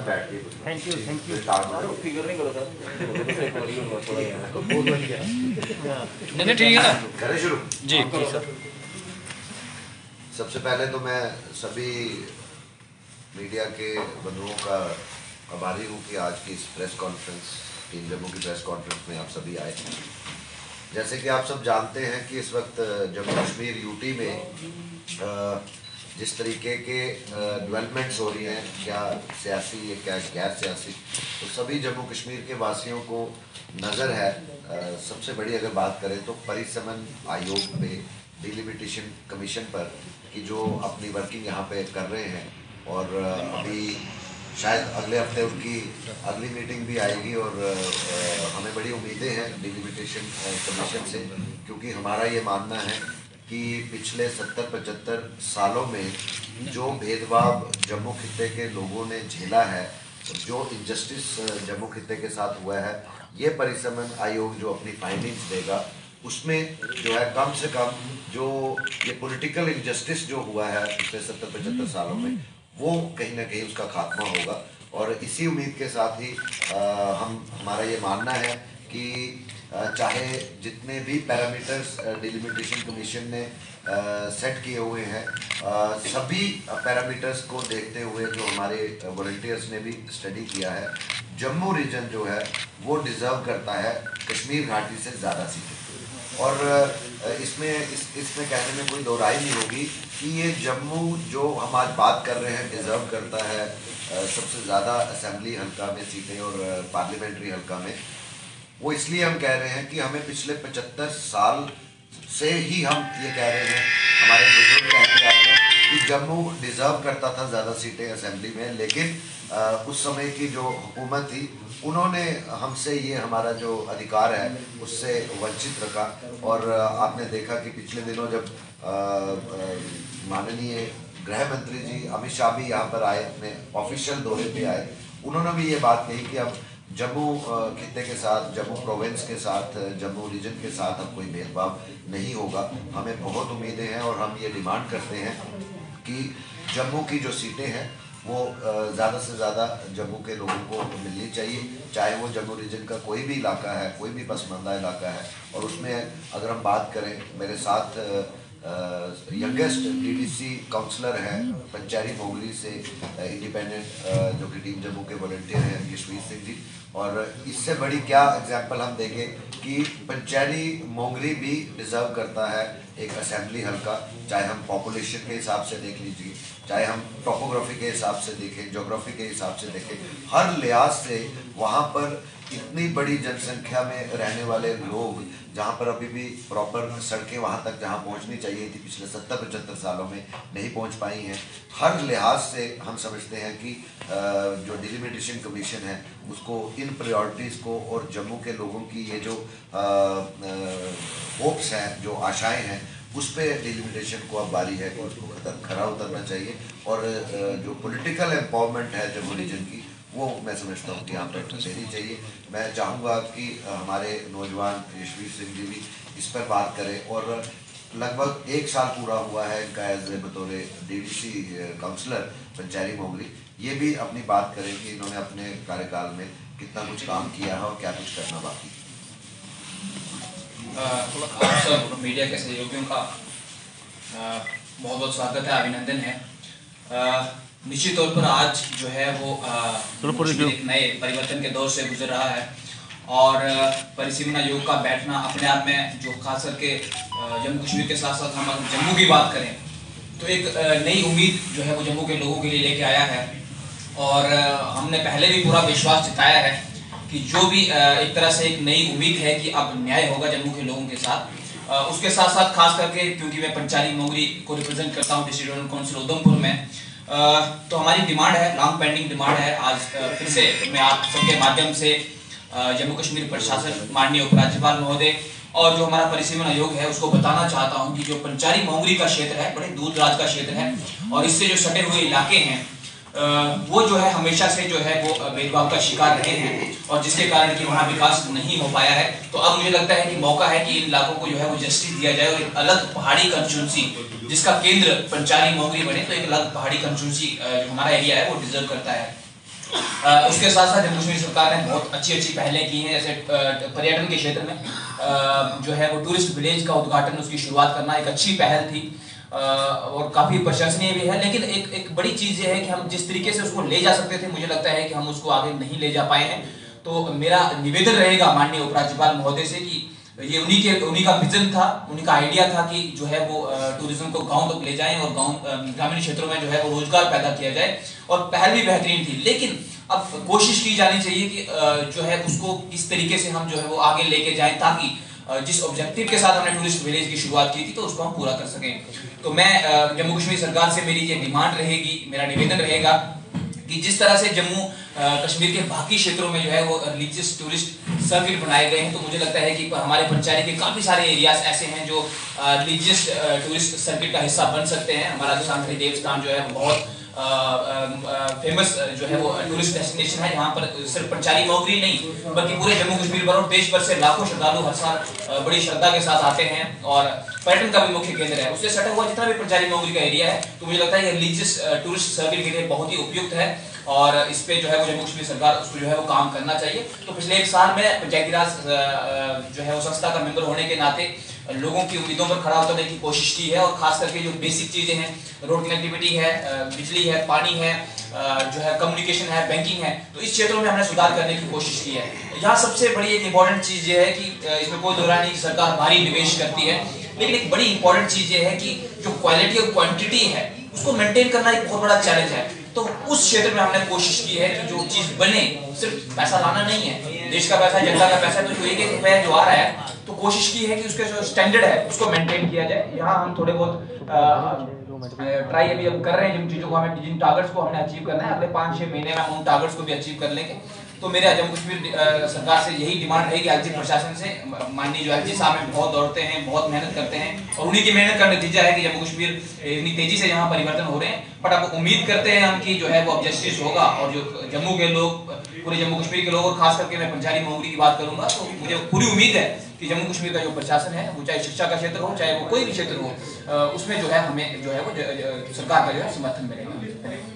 Thank you figure नहीं करो sir नहीं ठीक है ना, करें शुरू जी सर। सबसे पहले तो मैं सभी मीडिया के बंधुओं का आभारी हूँ कि आज की इस प्रेस कॉन्फ्रेंस, टीम जम्मू की प्रेस कॉन्फ्रेंस में आप सभी आए। जैसे कि आप सब जानते हैं कि इस वक्त जम्मू कश्मीर यूटी में जिस तरीके के डेवलपमेंट्स हो रही हैं, क्या सियासी या क्या गैर सियासी, तो सभी जम्मू कश्मीर के वासियों को नज़र है। सबसे बड़ी अगर बात करें तो परिसमन आयोग पे, डिलिमिटेशन कमीशन पर कि जो अपनी वर्किंग यहाँ पे कर रहे हैं, और अभी शायद अगले हफ्ते उनकी अगली मीटिंग भी आएगी, और हमें बड़ी उम्मीदें हैं डिलिमिटेशन कमीशन से, क्योंकि हमारा ये मानना है कि पिछले 70-75 सालों में जो भेदभाव जम्मू खित्ते के लोगों ने झेला है, जो इनजस्टिस जम्मू खित्ते के साथ हुआ है, ये परिसमन आयोग जो अपनी फाइंडिंग्स देगा उसमें जो है कम से कम जो ये पॉलिटिकल इनजस्टिस जो हुआ है पिछले 70-75 सालों में, वो कहीं ना कहीं उसका खात्मा होगा। और इसी उम्मीद के साथ ही हमारा ये मानना है कि चाहे जितने भी पैरामीटर्स डिलिमिटेशन कमीशन ने सेट किए हुए हैं, सभी पैरामीटर्स को देखते हुए जो हमारे वॉलंटियर्स ने भी स्टडी किया है, जम्मू रीजन जो है वो डिज़र्व करता है कश्मीर घाटी से ज़्यादा सीटें। और इसमें कहने में कोई दो राय नहीं होगी कि ये जम्मू जो हम आज बात कर रहे हैं डिज़र्व करता है सबसे ज़्यादा असेंबली हल्का में सीटें और पार्लियामेंट्री हल्का में। वो इसलिए हम कह रहे हैं कि हमें पिछले 75 साल से ही हम ये कह रहे हैं, हमारे बुजुर्ग कहते आ रहे हैं कि जम्मू डिज़र्व करता था ज़्यादा सीटें असेंबली में, लेकिन उस समय की जो हुकूमत थी उन्होंने हमसे ये हमारा जो अधिकार है उससे वंचित रखा। और आपने देखा कि पिछले दिनों जब माननीय गृह मंत्री जी अमित शाह भी यहाँ पर आए, अपने ऑफिशियल दौरे पे आए, उन्होंने भी ये बात कही कि अब जम्मू खित्ते के साथ, जम्मू प्रोविंस के साथ, जम्मू रीजन के साथ अब कोई भेदभाव नहीं होगा। हमें बहुत उम्मीदें हैं और हम ये डिमांड करते हैं कि जम्मू की जो सीटें हैं वो ज़्यादा से ज़्यादा जम्मू के लोगों को मिलनी चाहिए, चाहे वो जम्मू रीजन का कोई भी इलाका है, कोई भी पसमानदा इलाका है। और उसमें अगर हम बात करें, मेरे साथ यंगेस्ट डीडीसी काउंसलर हैं पंचैरी मोगली से, इंडिपेंडेंट जो कि टीम जम्मू के वॉलंटियर हैं यशवीर सिंह जी। और इससे बड़ी क्या एग्जांपल हम देंगे कि पंचैरी मोगली भी डिज़र्व करता है एक असेंबली हल्का, चाहे हम पॉपुलेशन के हिसाब से देख लीजिए, चाहे हम टोपोग्राफी के हिसाब से देखें, ज्योग्राफी के हिसाब से देखें, हर लिहाज से वहाँ पर इतनी बड़ी जनसंख्या में रहने वाले लोग, जहाँ पर अभी भी प्रॉपर सड़कें वहाँ तक जहाँ पहुँचनी चाहिए थी पिछले 70-75 सालों में नहीं पहुँच पाई हैं। हर लिहाज से हम समझते हैं कि जो डिलिमिटेशन कमीशन है उसको इन प्रायोरिटीज़ को और जम्मू के लोगों की ये जो होप्स हैं, जो आशाएं हैं, उस पर डिलिमिटेशन को अब बारी है कि उसको खरा उतरना चाहिए। और जो पॉलिटिकल एम्पावरमेंट है जम्मू रीजन की, वो मैं समझता हूँ कि यहाँ पर देनी चाहिए। मैं चाहूँगा कि हमारे नौजवान यशवीर सिंह जी भी इस पर बात करें। और लगभग 1 साल पूरा हुआ है इनका एज बतौर डीडीसी काउंसलर पंचैरी मोगली, ये भी अपनी बात करें कि इन्होंने अपने कार्यकाल में कितना कुछ काम किया है और क्या कुछ करना बाकी। आप सब मीडिया के सहयोगियों का बहुत बहुत स्वागत है, अभिनंदन है। निश्चित तौर पर आज जो है वो एक नए परिवर्तन के दौर से गुजर रहा है, और परिसीमन आयोग का बैठना अपने आप में, जो खास करके जम्मू कश्मीर के साथ साथ हम जम्मू की बात करें तो एक नई उम्मीद जो है वो जम्मू के लोगों के लिए लेके आया है। और हमने पहले भी पूरा विश्वास जताया है कि जो भी एक तरह से एक नई उम्मीद है कि अब न्याय होगा जम्मू के लोगों के साथ। उसके साथ साथ खास करके क्योंकि मैं पंचैरी मोगली को रिप्रेजेंट करता हूँ डिस्ट्रिक्ट काउंसिल उधमपुर में, तो हमारी डिमांड है, लॉन्ग पेंडिंग डिमांड है। आज फिर से मैं आप सबके माध्यम से जम्मू कश्मीर प्रशासन, माननीय उपराज्यपाल महोदय और जो हमारा परिसीमन आयोग है उसको बताना चाहता हूं कि जो पंचैरी मोगली का क्षेत्र है बड़े दूर दराज का क्षेत्र है, और इससे जो सटे हुए इलाके हैं वो जो है हमेशा से जो है वो भेदभाव का शिकार रहे हैं, और जिसके कारण कि वहाँ विकास नहीं हो पाया है। तो अब मुझे लगता है कि मौका है कि इन इलाकों को जो है वो जस्टिस दिया जाए, और एक अलग पहाड़ी कंस्टिट्यूंसी जिसका केंद्र पंचैरी मोगली बने, तो एक अलग पहाड़ी कंस्टिट्यूंसी जो हमारा एरिया है वो डिजर्व करता है। उसके साथ साथ जम्मू कश्मीर सरकार ने बहुत अच्छी पहलें की हैं, जैसे पर्यटन के क्षेत्र में जो है वो टूरिस्ट विलेज का उद्घाटन, उसकी शुरुआत करना एक अच्छी पहल थी और काफ़ी प्रशंसनीय भी है। लेकिन एक बड़ी चीज़ ये है कि हम जिस तरीके से उसको ले जा सकते थे, मुझे लगता है कि हम उसको आगे नहीं ले जा पाए हैं। तो मेरा निवेदन रहेगा माननीय उपराज्यपाल महोदय से कि ये उन्हीं का विजन था, उन्हीं का आइडिया था कि जो है वो टूरिज्म को गांव तक ले जाएं और ग्रामीण क्षेत्रों में जो है वो रोजगार पैदा किया जाए, और पहल भी बेहतरीन थी। लेकिन अब कोशिश की जानी चाहिए कि जो है उसको किस तरीके से हम जो है वो आगे लेके जाएं, ताकि जिस ऑब्जेक्टिव के साथ हमने टूरिस्ट विलेज की शुरुआत की थी तो उसको हम पूरा कर सकें। तो मैं जम्मू कश्मीर सरकार से मेरी ये डिमांड रहेगी, मेरा निवेदन रहेगा कि जिस तरह से जम्मू कश्मीर के बाकी क्षेत्रों में जो है वो रिलीजियस टूरिस्ट सर्किट बनाए गए हैं, तो मुझे लगता है कि हमारे पंचायत के काफ़ी सारे एरियाज ऐसे हैं जो रिलीजियस टूरिस्ट सर्किट का हिस्सा बन सकते हैं। हमारा सांकरी देवस्थान जो है बहुत फेमस जो है वो टूरिस्ट डेस्टिनेशन है, जहाँ पर सिर्फ पंचायती नौकरी नहीं बल्कि पूरे जम्मू कश्मीर भर और देश भर से लाखों श्रद्धालु हर साल बड़ी श्रद्धा के साथ आते हैं और पर्यटन का भी मुख्य केंद्र है। उससे सटा हुआ जितना भी पंचायती नौकरी का एरिया है, तो मुझे लगता है कि रिलीजियस टूरिस्ट सर्किट के लिए बहुत ही उपयुक्त है और इस पे जो है वो जम्मू कश्मीर सरकार उसको जो है वो काम करना चाहिए। तो पिछले 1 साल में पंचायती राज जो है वो संस्था का मेंबर होने के नाते लोगों की उम्मीदों पर खड़ा उतरने की कोशिश की है, और खास करके जो बेसिक चीजें हैं, रोड कनेक्टिविटी है, बिजली है, पानी है, जो है कम्युनिकेशन है, बैंकिंग है, तो इस क्षेत्रों में हमने सुधार करने की कोशिश की है। यहाँ सबसे बड़ी एक इंपॉर्टेंट चीज ये है कि इसमें कोई दो राय नहीं कि सरकार भारी निवेश करती है, लेकिन एक बड़ी इंपॉर्टेंट चीज ये है कि जो क्वालिटी और क्वांटिटी है उसको मेंटेन करना एक बहुत बड़ा चैलेंज है। तो उस क्षेत्र में हमने कोशिश की है कि जो चीज बने, सिर्फ पैसा लाना नहीं है, देश का पैसा, जनता का पैसा, तो जो 1-1 रुपया जो आ रहा है, तो कोशिश की है कि उसके जो स्टैंडर्ड है उसको मेंटेन किया जाए। यहाँ हम थोड़े बहुत ट्राई अभी अब कर रहे हैं, जिन चीजों को हमें, जिन टारगेट्स को हमने अचीव करना है, अगले 5-6 महीने में हम उन टारगेट्स को भी अचीव कर लेंगे। तो मेरे जम्मू कश्मीर सरकार से यही डिमांड रहेगी, एलजी प्रशासन से, माननीय जो एलजी साहब हैं बहुत दौड़ते हैं, बहुत मेहनत करते हैं, और उन्हीं की मेहनत का नतीजा है कि जम्मू कश्मीर इतनी तेजी से यहाँ परिवर्तन हो रहे हैं। बट अब उम्मीद करते हैं हम कि जो है वो अब जस्टिस होगा, और जो जम्मू के लोग, पूरे जम्मू कश्मीर के लोग, और खास करके मैं पंचायती नौकरी की बात करूंगा, तो मुझे पूरी उम्मीद है कि जम्मू कश्मीर का जो प्रशासन है, वो चाहे शिक्षा का क्षेत्र हो, चाहे वो कोई भी क्षेत्र हो, उसमें जो है हमें जो है वो सरकार का जो है समर्थन मिलेगा।